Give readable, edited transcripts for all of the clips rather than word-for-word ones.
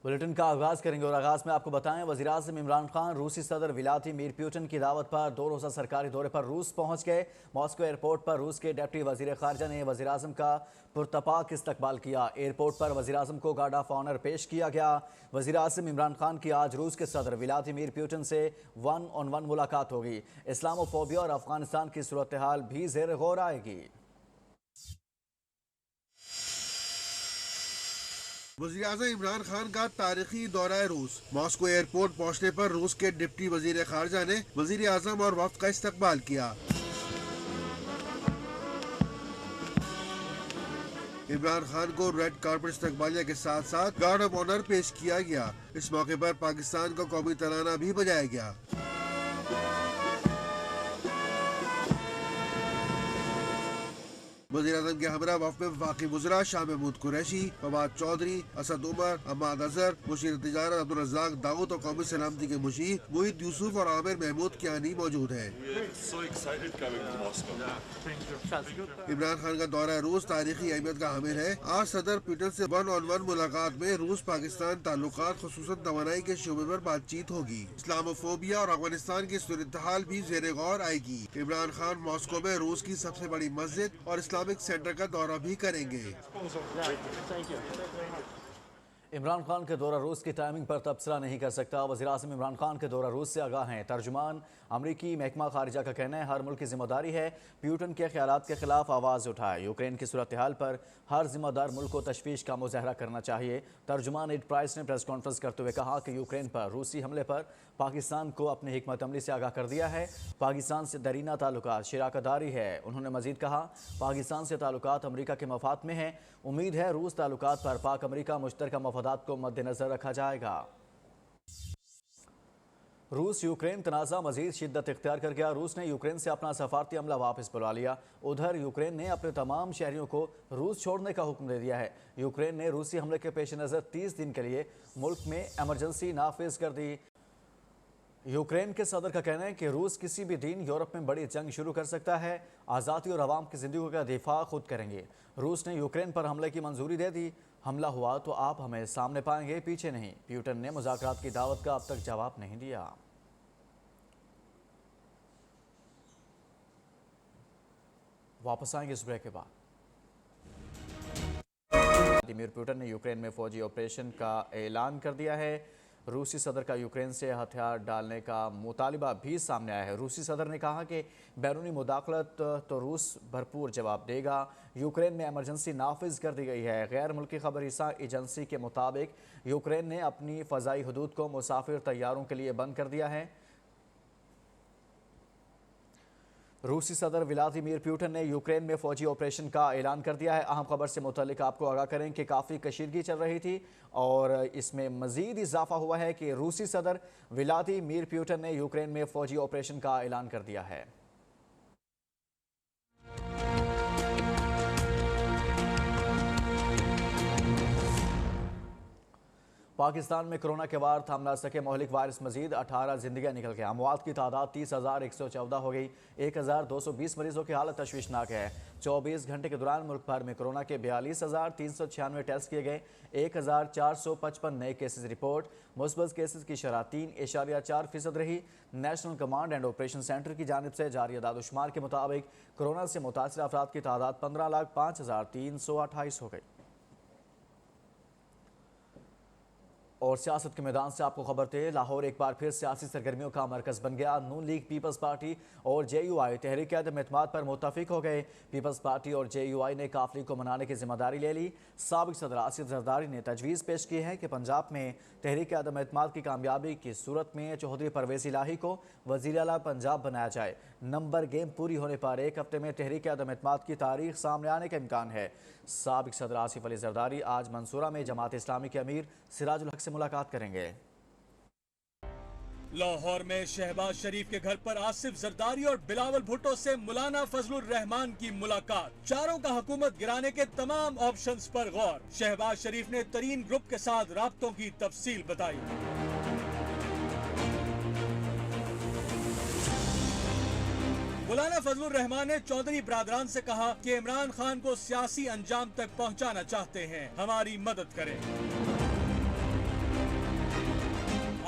Bulletin کا آغاز کریں گے اور آغاز میں آپ کو بتائیں وزیراعظم عمران خان روسی صدر ولادیمیر پیوٹن کی دعوت پر 2 روزہ سرکاری دورے پر روس پہنچ گئے۔ ماسکو ایئرپورٹ پر روس کے ڈپٹی وزیر خارجہ نے وزیراعظم کا پرتپاک استقبال کیا۔ ایئرپورٹ پر وزیراعظم کو گارڈ آف آنر پیش کیا گیا۔ وزیراعظم عمران خان کی آج روس کے صدر ولادیمیر پیوٹن سے 1 on 1 ملاقات ہوگی۔ اسلامو فوبیا اور افغانستان کی صورتحال بھی زیر غور آئے گی۔ وزیراعظم عمران خان کا تاریخی دورہ روس۔ ماسکو ایئرپورٹ پہنچنے پر روس کے ڈپٹی وزیر خارجہ نے وزیر اعظم اور وفد کا استقبال کیا۔ عمران خان کو ریڈ کارپٹ استقبالیہ کے ساتھ ساتھ گارڈ آف آنر پیش کیا گیا۔ اس موقع پر پاکستان کا قومی ترانہ بھی بجایا گیا۔ وزیر اعظم کے ہمراہ وفد میں وفاقی وزراء شاہ محمود قریشی، فواد چودھری، اسد عمر، عماد اظہر، مشیر تجارت عبدالرزاق داؤد اور قومی سلامتی کے مشیر محیط یوسف اور عامر محمود کیانی موجود ہیں۔ عمران خان کا دورہ روس تاریخی اہمیت کا حامل ہے۔ آج صدر پیوٹن سے 1 on 1 ملاقات میں روس پاکستان تعلقات خصوصاً توانائی کے شعبے پر بات چیت ہوگی۔ اسلامو فوبیا اور افغانستان کی صورتحال بھی زیر غور آئے گی۔ عمران خان ماسکو میں روس کی سب سے بڑی مسجد اور اسلامک سینٹر کا دورہ بھی کریں گے۔ عمران خان کے دورہ روس کی ٹائمنگ پر تبصرہ نہیں کر سکتا۔ وزیراعظم عمران خان کے دورہ روس سے آگاہ ہیں۔ ترجمان امریکی محکمہ خارجہ کا کہنا ہے ہر ملک کی ذمہ داری ہے پیوٹن کے خیالات کے خلاف آواز اٹھائے۔ یوکرین کی صورتحال پر ہر ذمہ دار ملک کو تشویش کا مظاہرہ کرنا چاہیے۔ ترجمان ایڈ پرائس نے پریس کانفرنس کرتے ہوئے کہا کہ یوکرین پر روسی حملے پر پاکستان کو اپنے حکمت عملی سے آگاہ کر دیا ہے۔ پاکستان سے درینہ تعلقات شراکت داری ہے۔ انہوں نے مزید کہا پاکستان سے تعلقات امریکہ کے مفاد میں ہیں۔ امید ہے روس تعلقات پر پاک امریکہ مشترکہ مفادات کو مد نظر رکھا جائے گا۔ روس یوکرین تنازع مزید شدت اختیار کر گیا۔ روس نے یوکرین سے اپنا سفارتی عملہ واپس بلوا لیا۔ ادھر یوکرین نے اپنے تمام شہریوں کو روس چھوڑنے کا حکم دے دیا ہے۔ یوکرین نے روسی حملے کے پیش نظر 30 دن کے لیے ملک میں ایمرجنسی نافذ کر دی۔ یوکرین کے صدر کا کہنا ہے کہ روس کسی بھی دن یورپ میں بڑی جنگ شروع کر سکتا ہے۔ آزادی اور عوام کی زندگیوں کا دفاع خود کریں گے۔ روس نے یوکرین پر حملے کی منظوری دے دی۔ حملہ ہوا تو آپ ہمیں سامنے پائیں گے، پیچھے نہیں۔ پیوٹن نے مذاکرات کی دعوت کا اب تک جواب نہیں دیا۔ واپس آئیں گے اس بریک کے بعد۔ ولادیمیر پیوٹن نے یوکرین میں فوجی آپریشن کا اعلان کر دیا ہے۔ روسی صدر کا یوکرین سے ہتھیار ڈالنے کا مطالبہ بھی سامنے آیا ہے۔ روسی صدر نے کہا کہ بیرونی مداخلت تو روس بھرپور جواب دے گا۔ یوکرین میں ایمرجنسی نافذ کر دی گئی ہے۔ غیر ملکی خبر رساں ایجنسی کے مطابق یوکرین نے اپنی فضائی حدود کو مسافر طیاروں کے لیے بند کر دیا ہے۔ روسی صدر ولادیمیر پیوٹن نے یوکرین میں فوجی آپریشن کا اعلان کر دیا ہے۔ اہم خبر سے متعلق آپ کو آگاہ کریں کہ کافی کشیدگی چل رہی تھی اور اس میں مزید اضافہ ہوا ہے کہ روسی صدر ولادیمیر پیوٹن نے یوکرین میں فوجی آپریشن کا اعلان کر دیا ہے۔ پاکستان میں کرونا کے وار تھام نہ سکے مہلک وائرس مزید 18 زندگیاں نکل گئے۔ اموات کی تعداد 30,114 ہو گئی۔ 1,220 مریضوں کی حالت تشویشناک ہے۔ 24 گھنٹے کے دوران ملک بھر میں کرونا کے 42,396 ٹیسٹ کیے گئے۔ 1,455 نئے کیسز رپورٹ۔ مثبت کیسز کی شرح 3.4% رہی۔ National command and operation centre کی جانب سے جاری اعداد و شمار کے مطابق کرونا سے متاثرہ افراد کی تعداد 15,05,328 ہو گئی۔ اور سیاست کے میدان سے آپ کو خبر تھے لاہور ایک بار پھر سیاسی سرگرمیوں کا مرکز بن گیا۔ نون لیگ، پیپلز پارٹی اور جے یو آئی تحریک عدم اعتماد پر متفق ہو گئے۔ پیپلز پارٹی اور جے یو آئی نے قافلے کو منانے کی ذمہ داری لے لی۔ سابق صدر آصف زرداری نے تجویز پیش کی ہے کہ پنجاب میں تحریک عدم اعتماد کی کامیابی کی صورت میں چودھری پرویز الہی کو وزیر اعلیٰ پنجاب بنایا جائے۔ نمبر گیم پوری ہونے پر ایک ہفتے میں تحریک عدم اعتماد کی تاریخ سامنے آنے کا امکان ہے۔ سابق صدر آصف علی زرداری آج منصورہ میں جماعت اسلامی کے امیر سراج الحق سے ملاقات کریں گے۔ لاہور میں شہباز شریف کے گھر پر آصف زرداری اور بلاول بھٹو سے مولانا فضل الرحمان کی ملاقات۔ چاروں کا حکومت گرانے کے تمام آپشنز پر غور۔ شہباز شریف نے ترین گروپ کے ساتھ رابطوں کی تفصیل بتائی۔ مولانا فضل الرحمان نے چودھری برادران سے کہا کہ عمران خان کو سیاسی انجام تک پہنچانا چاہتے ہیں، ہماری مدد کریں۔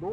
2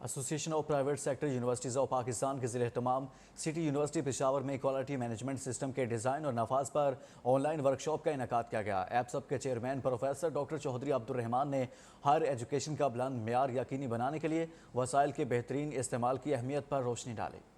association of private sector universities of Pakistan کے زیر اہتمام سٹی یونیورسٹی پشاور میں کوالٹی مینجمنٹ سسٹم کے ڈیزائن اور نفاذ پر آن لائن ورکشاپ کا انعقاد کیا گیا۔ ایپسب کے chairman professor doctor Chaudhry Abdul Rahman نے ہائر ایجوکیشن کا بلند معیار یقینی بنانے کے لیے وسائل کے بہترین استعمال کی اہمیت پر روشنی ڈالی۔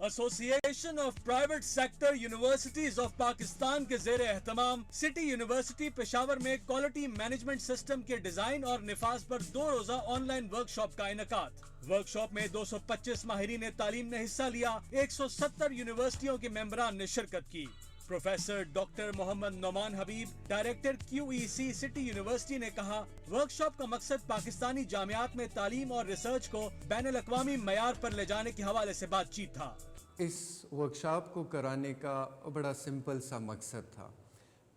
Association of private sector universities of Pakistan کے زیر اہتمام سٹی یونیورسٹی پشاور میں کوالٹی مینجمنٹ سسٹم کے ڈیزائن اور نفاذ پر 2 روزہ آن لائن ورکشاپ کا انعقاد۔ ورکشاپ میں 225 ماہرین تعلیم نے حصہ لیا، 170 یونیورسٹیوں کے ممبران نے شرکت کی۔ پروفیسر ڈاکٹر محمد نعمان حبیب، ڈائریکٹر QEC سٹی یونیورسٹی نے کہا، ورکشاپ کا مقصد پاکستانی جامعات میں تعلیم اور ریسرچ کو بین الاقوامی معیار پر لے جانے کے حوالے سے بات چیت تھا۔ اس ورکشاپ کو کرانے کا بڑا سمپل سا مقصد تھا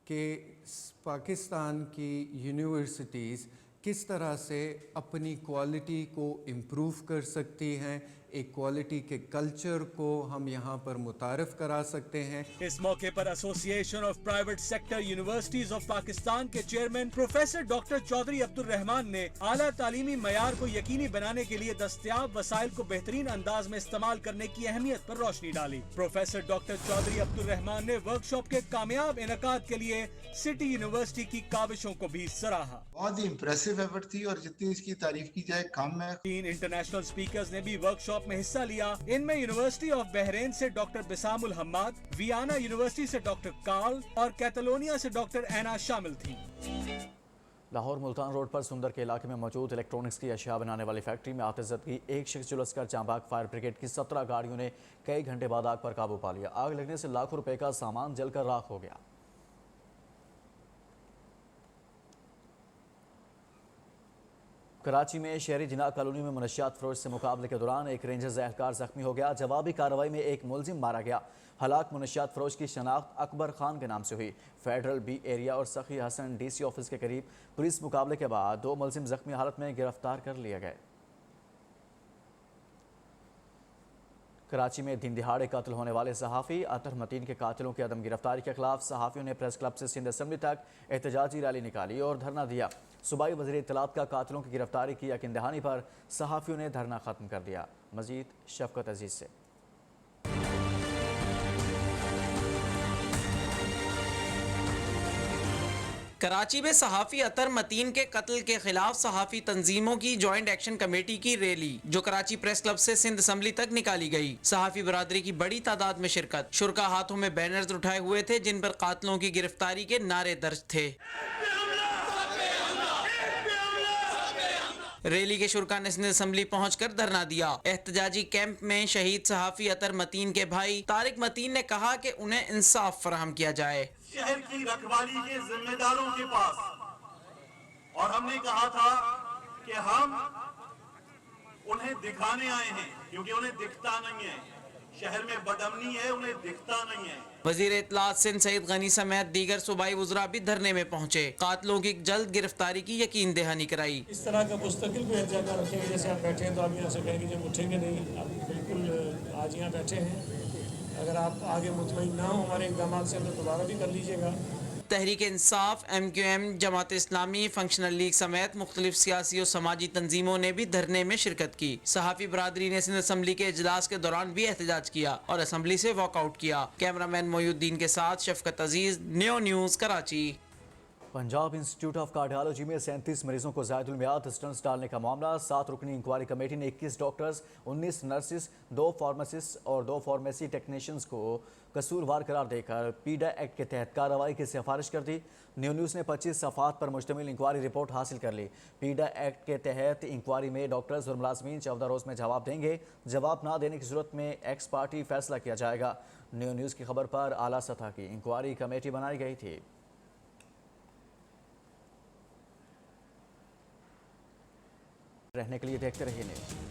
کہ پاکستان کی یونیورسٹیز کس طرح سے اپنی کوالٹی کو امپروو کر سکتی ہیں، ایک کوالٹی کے کلچر کو ہم یہاں پر متعارف کرا سکتے ہیں۔ اس موقع پر association of private sector universities of Pakistan کے chairman professor doctor Chaudhry Abdul Rahman نے اعلیٰ تعلیمی معیار کو یقینی بنانے کے لیے دستیاب وسائل کو بہترین انداز میں استعمال کرنے کی اہمیت پر روشنی ڈالی۔ پروفیسر ڈاکٹر چودھری عبدالرحمان نے ورکشاپ کے کامیاب انعقاد کے لیے سٹی یونیورسٹی کی کاوشوں کو بھی سراہا۔ بہت ہی امپریسو ایفرٹ تھی اور جتنی اس کی تعریف کی جائے کم ہے۔ 3 انٹرنیشنل سپیکرز نے بھی ورکشاپ میں حصہ لیا۔ ان میں یونیورسٹی آف بحرین سے ڈاکٹر بسام الحماد، ویانا یونیورسٹی سے ڈاکٹر کارل اور کیتالونیا سے ڈاکٹر اینا شامل تھیں۔ لاہور ملتان روڈ پر سندر کے علاقے میں موجود الیکٹرانکس کی اشیاء بنانے والی فیکٹری میں آتش زدگی، ایک شخص جلس کر چانباگ فائر بریگیڈ کی 17 گاڑیوں نے کئی گھنٹے بعد آگ پر قابو پا لیا۔ آگ لگنے سے لاکھوں روپے کا سامان جل کر راکھ ہو گیا۔ کراچی میں شہری جناح کالونی میں منشیات فروش سے مقابلے کے دوران ایک رینجرز اہلکار زخمی ہو گیا۔ جوابی کارروائی میں ایک ملزم مارا گیا۔ ہلاک منشیات فروش کی شناخت اکبر خان کے نام سے ہوئی۔ فیڈرل بی ایریا اور سخی حسن DC آفس کے قریب پولیس مقابلے کے بعد 2 ملزم زخمی حالت میں گرفتار کر لیے گئے۔ کراچی میں دن دہاڑے قتل ہونے والے صحافی اطہر متین کے قاتلوں کی عدم گرفتاری کے خلاف صحافیوں نے پریس کلب سے سندھ اسمبلی تک احتجاجی ریلی نکالی اور دھرنا دیا۔ صوبائی وزیر اطلاعات کا قاتلوں کی گرفتاری کی یقین دہانی پر صحافیوں نے دھرنا ختم کر دیا۔ مزید شفقت عزیز سے۔ کراچی میں صحافی اطہر متین کے قتل کے خلاف صحافی تنظیموں کی جوائنٹ ایکشن کمیٹی کی ریلی جو کراچی پریس کلب سے سندھ اسمبلی تک نکالی گئی۔ صحافی برادری کی بڑی تعداد میں شرکت، شرکا ہاتھوں میں بینرز اٹھائے ہوئے تھے جن پر قاتلوں کی گرفتاری کے نعرے درج تھے۔ ریلی کے شرکا نے سندھ اسمبلی پہنچ کر دھرنا دیا۔ احتجاجی کیمپ میں شہید صحافی اطہر متین کے بھائی طارق متین نے کہا کہ انہیں انصاف فراہم کیا جائے۔ شہر کی رکھوالی کے ذمہ داروں کے پاس، اور ہم نے کہا تھا کہ ہم انہیں دکھانے آئے ہیں کیونکہ انہیں دکھتا نہیں ہے، شہر میں بدامنی ہے، انہیں دکھتا نہیں ہے۔ وزیر اطلاعات سندھ سعید غنی سمیت دیگر صوبائی وزراء بھی دھرنے میں پہنچے، قاتلوں کی جلد گرفتاری کی یقین دہانی کرائی۔ اس طرح کا مستقل کوئی احتجاج رکھیں گے، جیسے آپ بیٹھے ہیں تو آپ یہاں سے کہیں گے جب اٹھیں گے نہیں، آپ بالکل آج یہاں بیٹھے ہیں، اگر آپ آگے مطمئن نہ ہوں ہمارے اقدامات سے تو دوبارہ بھی کر لیجیے گا۔ Tehreek Insaf, MQM، Jamaat Islami, functional league سمیت مختلف سیاسی و سماجی تنظیموں نے بھی دھرنے میں شرکت کی۔ صحافی برادری نے سندھ اسمبلی کے اجلاس کے دوران بھی احتجاج کیا اور اسمبلی سے واک آؤٹ کیا۔ کیمرامین محی الدین کے ساتھ Shafqat Aziz, Neo News Karachi. Punjab institute of cardiology میں 37 مریضوں کو زائد المیعاد اسٹنٹس ڈالنے کا معاملہ۔ 7 رکنی انکوائری کمیٹی نے 21 ڈاکٹرز، 19 نرسز، 2 فارماسسٹ اور 2 فارمیسی ٹیکنیشینز کو قصوروار قرار دے کر پیڈا ایکٹ کے تحت کارروائی کی سفارش کر دی۔ نیو نیوز نے 25 صفحات پر مشتمل انکوائری رپورٹ حاصل کر لی۔ پیڈا ایکٹ کے تحت انکوائری میں ڈاکٹرز اور ملازمین 14 روز میں جواب دیں گے۔ جواب نہ دینے کی صورت میں ایکس پارٹی فیصلہ کیا جائے گا۔ نیو نیوز کی خبر پر اعلیٰ سطح کی انکوائری کمیٹی بنائی گئی تھی۔ رہنے کے لیے دیکھتے رہیے نیوز۔